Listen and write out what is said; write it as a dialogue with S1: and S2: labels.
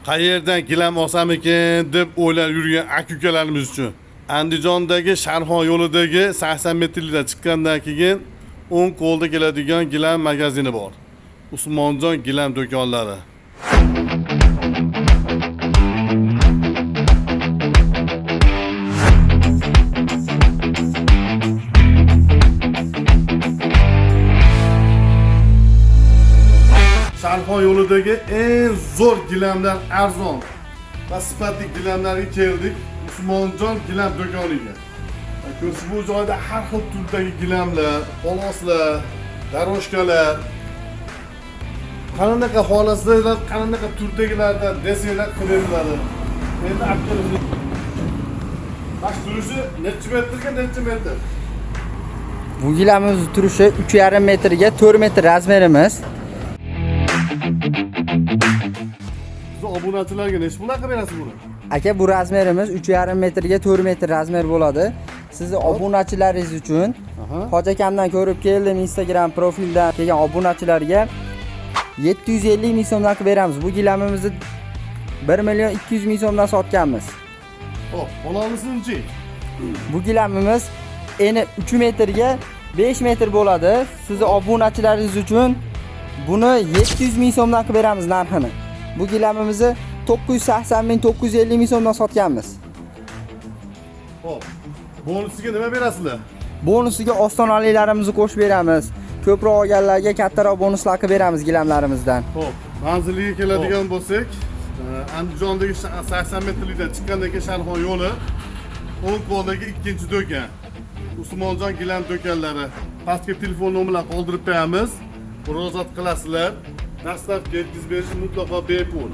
S1: Qayerdan gilam olsam ekan deb o'ylab yurgan aka-ukalarimiz uchun Andijondagi Sharxon yo'lidagi 80 metrlikdan chiqqandan keyin o'ng qo'lda keladigan gilam magazini bor. Usmonjon gilam do'konlari. Sharxon yo'lidagi eng zo'r gilamdan arzon va sifatli gilamlarga keldik. Usmonjon gilam do'koniga. Ko'rsiz bu joyda har xil turdagi gilamlar, poloslar, daroshkalar, qanaqa xohlasanglar, qanaqa turdagilardan desanglar qilinadi. Endi aktorimiz baş turishi necha metrga necha metr?
S2: Bu gilamimiz turishi 3,5 metrga 4 metr razmerimiz.
S1: Siz obunachilarga necha bunaqa berasiz buni?
S2: Aka, bu razmerimiz 3,5 metrga 4 metr razmer bo'ladi. Sizni obunachilaringiz uchun Hoji akamdan ko'rib keldim, Instagram profildan kelgan obunachilarga 750 ming so'mdan qilib beramiz. Bu gilamimizni 1 million 200 ming so'mdan sotganmiz.
S1: Xo'p, polonisichi?
S2: Bu gilamimiz eni 3 metrga 5 metr bo'ladi. Sizni obunachilaringiz uchun buni 700 ming so'mdan qilib beramiz narxini. Bu gilamimizni 980 ming 950 ming so'mdan sotganmiz.
S1: Xo'p. Bonusiga nima berasizlar?
S2: Bonusiga ostonaliklarimizni qo'shib beramiz. Ko'proq olganlarga kattaroq bonuslar qilib beramiz gilamlarimizdan.
S1: Xo'p, manziliga keladigan bo'lsak, Andijondagi 80 metrlikdan chiqqandan keyin Sharxon yo'li, o'ng qo'ldagi ikkinchi do'kon. Usmonjon gilam do'konlari. Pastga telefon nomerlarini qoldirib qo'yamiz. Murojaat qilasizlar. Dastlabki yetkazib berish mutlaqo bepul.